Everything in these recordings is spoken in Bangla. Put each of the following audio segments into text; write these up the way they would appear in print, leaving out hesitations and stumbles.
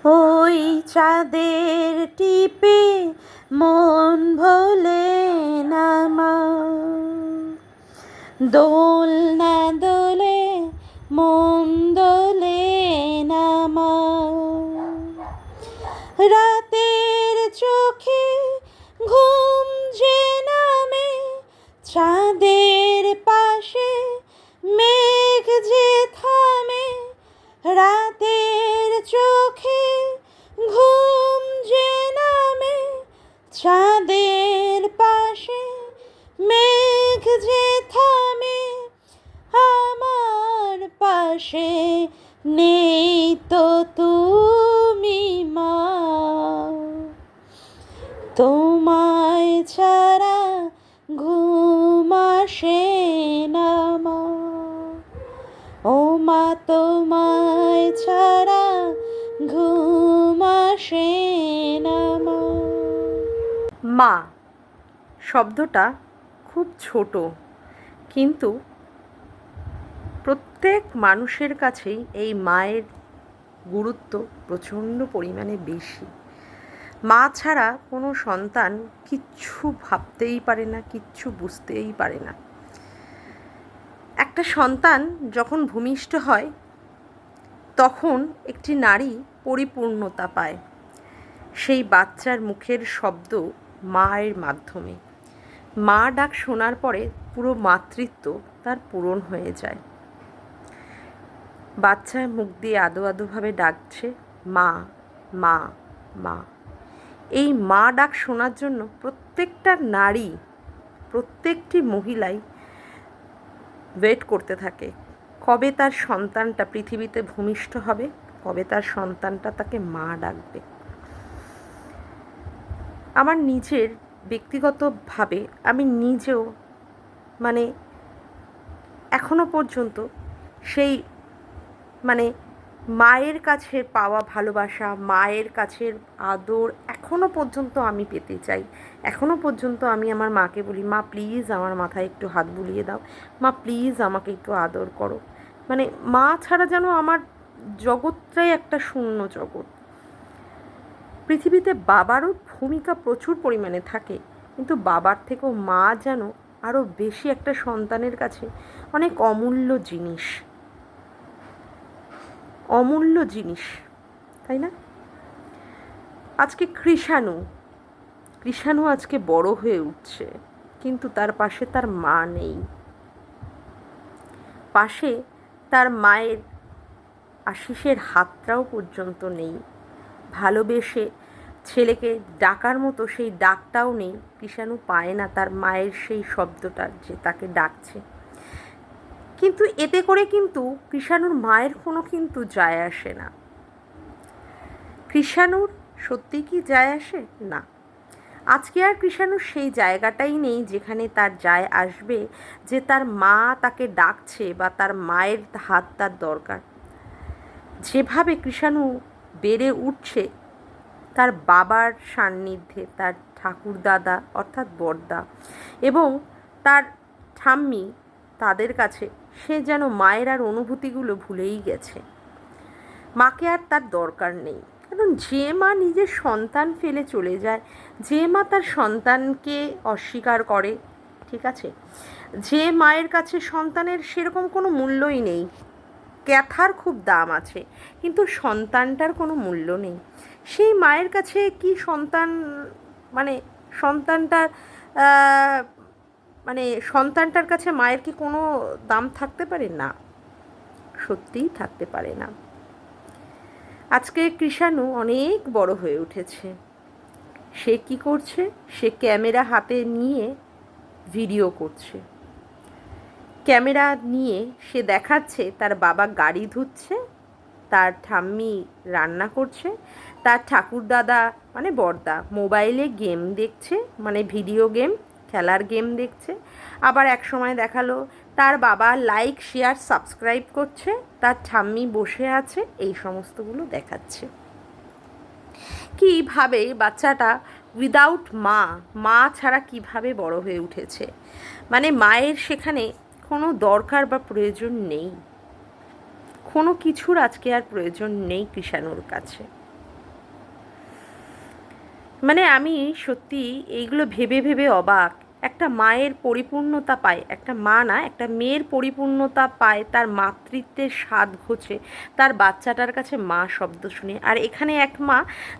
ওই চাঁদের টিপে মন ভোলে না মা, দোল না দোলে মন দোলে না মা। রাতের চোখে ঘুম যে নামে, চাঁদের পাশে মেঘ যে থামে। রাতের চোখে ঘুম যে নামে, চাঁদের পাশে মেঘ যে থামে। আমার পাশে নেই তো তুমি মা, তোমায় ছাড়া ঘুম আসে না মা। ও মা, তোমায় ছাড়া ঘুম আসে না মা। মা শব্দটা খুব ছোট, কিন্তু প্রত্যেক মানুষের কাছেই এই মায়ের গুরুত্ব প্রচণ্ড পরিমাণে বেশি। মা ছাড়া কোনো সন্তান কিচ্ছু ভাবতেই পারে না, কিচ্ছু বুঝতেই পারে না। একটা সন্তান যখন ভূমিষ্ঠ হয় তখন একটি নারী পরিপূর্ণতা পায় সেই বাচ্চার মুখের শব্দ মায়ের মাধ্যমে। মা ডাক শোনার পরে পুরো মাতৃত্ব তার পূরণ হয়ে যায়। বাচ্চার মুখ দিয়ে আদো আদোভাবে ডাকছে মা মা মা। এই মা ডাক শোনার জন্য প্রত্যেকটা নারী, প্রত্যেকটি মহিলাই ওয়েট করতে থাকে কবে তার সন্তানটা পৃথিবীতে ভূমিষ্ঠ হবে, কবে তার সন্তানটা তাকে মা ডাকবে। আমার নিজের ব্যক্তিগতভাবে আমি নিজেও এখনো পর্যন্ত সেই মায়ের কাছে পাওয়া ভালোবাসা, মায়ের কাছের আদর এখনো পর্যন্ত আমি পেতে চাই। এখনো পর্যন্ত আমি আমার মাকে বলি, মা প্লিজ আমার মাথায় একটু হাত বুলিয়ে দাও, মা প্লিজ আমাকে একটু আদর করো। মা ছাড়া যেন আমার জগৎটাই একটা শূন্য জগৎ। পৃথিবীতে বাবারও ভূমিকা প্রচুর পরিমাণে থাকে, কিন্তু বাবার থেকেও মা যেন আরও বেশি একটা সন্তানের কাছে অনেক অমূল্য জিনিস, অমূল্য জিনিস, তাই না? আজকে কৃষাণু আজকে বড় হয়ে উঠছে, কিন্তু তার পাশে তার মা নেই। পাশে তার মায়ের আশিসের হাতটাও পর্যন্ত নেই। ভালোবেসে ছেলেকে ডাকার মতো সেই ডাকটাও নেই। কৃষাণু পায় না তার মায়ের সেই শব্দটা যে তাকে ডাকছে। কিন্তু এতে করে কিন্তু কৃষাণুর মায়ের কোনো কিন্তু যায় আসে না। কৃষাণুর সত্যি কি যায় আসে না? আজকে আর কৃষাণুর সেই জায়গাটাই নেই যেখানে তার যায় আসবে যে তার মা তাকে ডাকছে বা তার মায়ের হাত তার দরকার। যেভাবে কৃষাণু বেড়ে উঠছে তার বাবার সান্নিধ্যে, তার ঠাকুরদাদা অর্থাৎ বড়দা এবং তার ঠাম্মি, তাদের কাছে সে যেন মায়ের আর অনুভূতিগুলো ভুলেই গেছে। মাকে আর তার দরকার নেই, কারণ যে মা নিজের সন্তান ফেলে চলে যায়, যে মা তার সন্তানকে অস্বীকার করে, ঠিক আছে, যে মায়ের কাছে সন্তানের সেরকম কোনো মূল্যই নেই। ক্যাথার খুব দাম আছে, কিন্তু সন্তানটার কোনো মূল্য নেই। সেই মায়ের কাছে কি সন্তান সন্তানটার সন্তানটার কাছে মায়ের কি কোনো দাম থাকতে পারে? না, সত্যিই থাকতে পারে না। আজকে কৃষাণু অনেক বড় হয়ে উঠেছে। সে কি করছে? সে ক্যামেরা হাতে নিয়ে ভিডিও করছে। ক্যামেরা নিয়ে সে দেখাচ্ছে তার বাবা গাড়ি ধুচ্ছে, তার ঠাম্মি রান্না করছে, তার ঠাকুরদাদা বড়দা মোবাইলে গেম দেখছে, ভিডিও গেম, খেলার গেম দেখছে। আবার এক সময় দেখালো তার বাবা লাইক শেয়ার সাবস্ক্রাইব করছে, তার ঠাম্মি বসে আছে, এই সমস্তগুলো দেখাচ্ছে। কীভাবে বাচ্চাটা উইদাউট মা ছাড়া কিভাবে বড় হয়ে উঠেছে। মায়ের সেখানে কোনো দরকার বা প্রয়োজন নেই, কোনো কিছুর আজকে আর প্রয়োজন নেই কৃষাণুর কাছে। মানে আমি সত্যি এইগুলো ভেবে ভেবে অবাক। একটা মায়ের পরিপূর্ণতা পায়, একটা মা না, একটা মেয়ের পরিপূর্ণতা পায় তার মাতৃত্বের স্বাদ ঘোচে তার বাচ্চাটার কাছে মা শব্দ শুনে। আর এখানে এক মা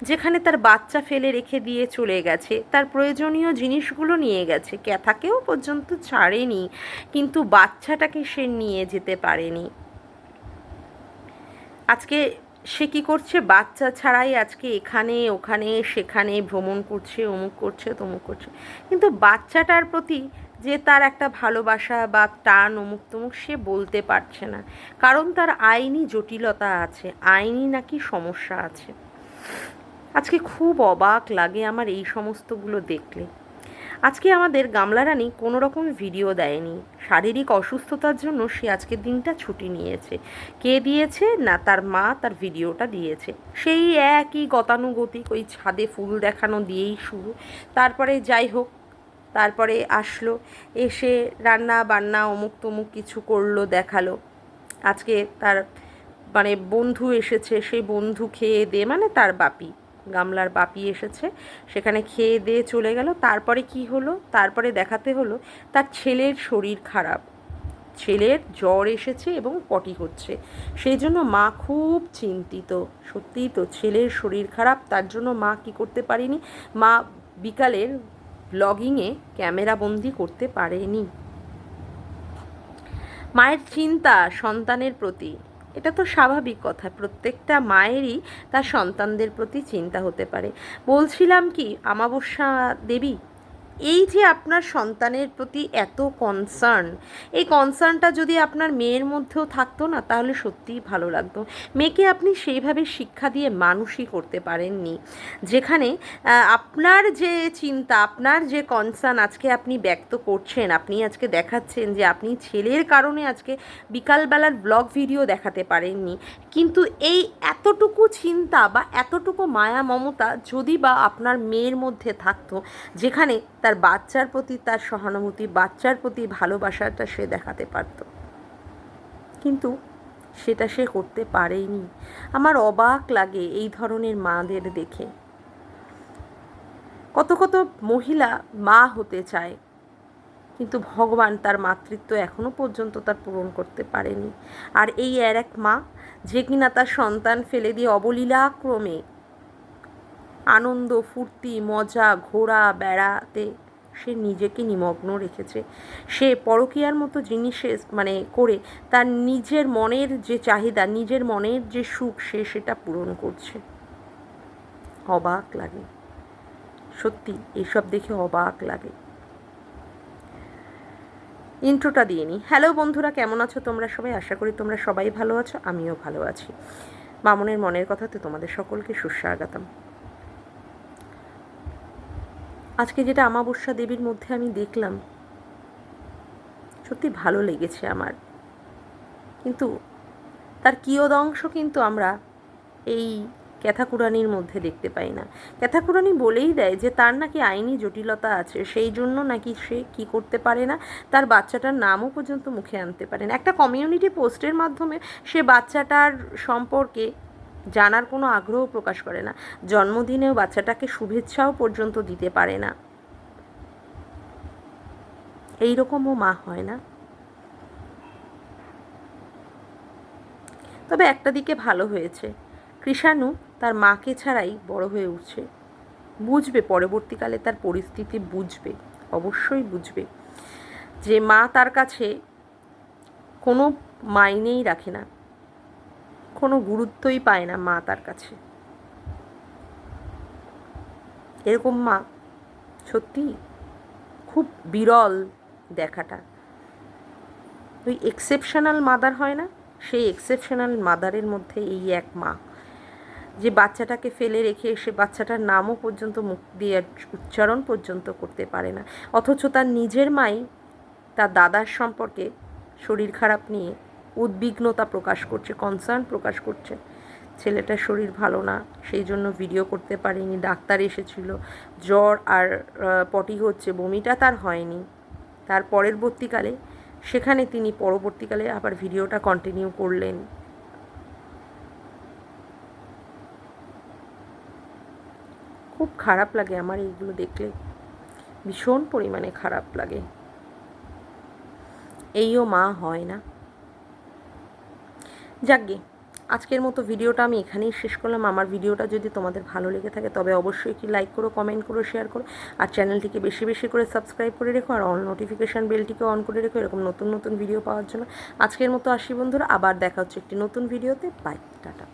যেখানে তার বাচ্চা ফেলে রেখে দিয়ে চলে গেছে, তার প্রয়োজনীয় জিনিসগুলো নিয়ে গেছে, ক্যাথাকেও পর্যন্ত ছাড়েনি, কিন্তু বাচ্চাটাকে সে নিয়ে যেতে পারেনি। আজকে সে কী করছে, বাচ্চা ছাড়াই আজকে এখানে ওখানে সেখানে ভ্রমণ করছে, অমুক করছে তমুক করছে, কিন্তু বাচ্চাটার প্রতি যে তার একটা ভালোবাসা বা টান অমুক তমুক সে বলতে পারছে না, কারণ তার আইনি জটিলতা আছে, আইনি নাকি সমস্যা আছে। আজকে খুব অবাক লাগে আমার এই সমস্তগুলো দেখলে। আজকে আমাদের গামলা রানী কোনো রকম ভিডিও দেয়নি, শারীরিক অসুস্থতার জন্য সে আজকের দিনটা ছুটি নিয়েছে। কে দিয়েছে না, তার মা তার ভিডিওটা দিয়েছে। সেই একই গতানুগতিক ওই ছাদে ফুল দেখানো দিয়েই শুরু। তারপরে যাই হোক, তারপরে আসলো, এসে রান্না বান্না অমুক তমুক কিছু করলো, দেখালো। আজকে তার মানে বন্ধু এসেছে, সেই বন্ধু খেয়ে দিয়ে, মানে তার বাপি, গামলার বাপি এসেছে, সেখানে খেয়ে দিয়ে চলে গেল। তারপরে কি হলো, তারপরে দেখাতে হলো তার ছেলের শরীর খারাপ, ছেলের জ্বর এসেছে এবং পটি হচ্ছে, সেই জন্য মা খুব চিন্তিত। সত্যিই তো, ছেলের শরীর খারাপ, তার জন্য মা কি করতে পারেনি, মা বিকালের ব্লগিংয়ে ক্যামেরা বন্দি করতে পারেনি। মায়ের চিন্তা সন্তানের প্রতি, এটা তো স্বাভাবিক কথা, প্রত্যেকটা মায়েরই তার সন্তানদের প্রতি চিন্তা হতে পারে। বলছিলাম কি, আমাবস্যা দেবী, এই যে আপনার সন্তানের প্রতি এত কনসার্ন, এই কনসার্নটা যদি আপনার মেয়ের মধ্যেও থাকতো না, তাহলে সত্যিই ভালো লাগতো। মেয়েকে আপনি সেইভাবে শিক্ষা দিয়ে মানুষই করতে পারেননি, যেখানে আপনার যে চিন্তা, আপনার যে কনসার্ন আজকে আপনি ব্যক্ত করছেন, আপনি আজকে দেখাচ্ছেন যে আপনি ছেলের কারণে আজকে বিকালবেলার ব্লগ ভিডিও দেখাতে পারেননি, কিন্তু এই এতটুকু চিন্তা বা এতটুকু মায়া মমতা যদি বা আপনার মেয়ের মধ্যে থাকতো, যেখানে তার বাচ্চার প্রতি তার সহানুভূতি, বাচ্চার প্রতি ভালোবাসাটা সে দেখাতে পারত, কিন্তু সেটা সে করতে পারেনি। আমার অবাক লাগে এই ধরনের মাদের দেখে। কত কত মহিলা মা হতে চায়, কিন্তু ভগবান তার মাতৃত্ব এখনও পর্যন্ত তার পূরণ করতে পারেনি। আর এই আর এক মা যে কিনা তার সন্তান ফেলে দিয়ে অবলীলাক্রমে আনন্দ ফুর্তি মজা ঘোরা বেড়াতে সে নিজেকে নিমগ্ন রেখেছে, সে পরকীয়ার মতো জিনিসে মানে করে তার নিজের মনের যে চাহিদা, নিজের মনের যে সুখ, সে সেটা পূরণ করছে। অবাক লাগে সত্যি, এসব দেখে অবাক লাগে। ইন্ট্রোটা দিয়ে নিই। হ্যালো বন্ধুরা, কেমন আছো তোমরা সবাই? আশা করি তোমরা সবাই ভালো আছো, আমিও ভালো আছি। মামনের মনের কথাতে তোমাদের সকলকে সুস্বাগতম। আজকে যেটা আমাবস্যা দেবীর মধ্যে আমি দেখলাম, সত্যি ভালো লেগেছে আমার, কিন্তু তার কিয়দংশ কিন্তু আমরা এই ক্যাথাকুরানির মধ্যে দেখতে পাই না। ক্যাথাকুরানি বলেই দেয় যে তার নাকি আইনি জটিলতা আছে, সেই জন্য নাকি সে কি করতে পারে না, তার বাচ্চাটার নামও পর্যন্ত মুখে আনতে পারে না। একটা কমিউনিটি পোস্টের মাধ্যমে সে বাচ্চাটার সম্পর্কে জানার কোনো আগ্রহ প্রকাশ করে না, জন্মদিনেও বাচ্চাটাকে শুভেচ্ছাও পর্যন্ত দিতে পারে না। এইরকমও মা হয় না? তবে একটা দিকে ভালো হয়েছে, কৃষাণু তার মাকে ছাড়াই বড় হয়ে উঠছে, বুঝবে পরবর্তীকালে তার পরিস্থিতি, বুঝবে, অবশ্যই বুঝবে যে মা তার কাছে কোনো মাইনেই রাখে না, কোনো গুরুত্বই পায় না মা তার কাছে। এরকম মা সত্যি খুব বিরল দেখাটা। ওই এক্সেপশনাল মাদার হয় না, সেই এক্সেপশনাল মাদারের মধ্যে এই এক মা, যে বাচ্চাটাকে ফেলে রেখে সে বাচ্চাটার নামও পর্যন্ত মুখ দিয়ে উচ্চারণ পর্যন্ত করতে পারে না, অথচ তার নিজের মাই তার দাদার সম্পর্কে শরীর খারাপ নিয়ে উদ্বিগ্নতা প্রকাশ করছে, কনসার্ন প্রকাশ করছে। ছেলেটার শরীর ভালো না, সেই জন্য ভিডিও করতে পারিনি, ডাক্তার এসেছিল, জ্বর আর পটি হচ্ছে, বমিটা তার হয়নি। তার পরবর্তীকালে সেখানে তিনি পরবর্তীকালে আবার ভিডিওটা কন্টিনিউ করলেন। খুব খারাপ লাগে আমার এইগুলো দেখলে, ভীষণ পরিমাণে খারাপ লাগে। এইও মা হয় না। যাকগে, আজকের মতো ভিডিওটা আমি এখানেই শেষ করলাম। আমার ভিডিওটা যদি তোমাদের ভালো লেগে থাকে তবে অবশ্যই কি লাইক করো, কমেন্ট করো, শেয়ার করো, আর চ্যানেলটিকে বেশি বেশি করে সাবস্ক্রাইব করে রেখো, আর অল নোটিফিকেশান বেলটিকে অন করে রেখো এরকম নতুন নতুন ভিডিও পাওয়ার জন্য। আজকের মতো আসি বন্ধুরা, আবার দেখা হচ্ছে একটি নতুন ভিডিওতে। Bye, tata.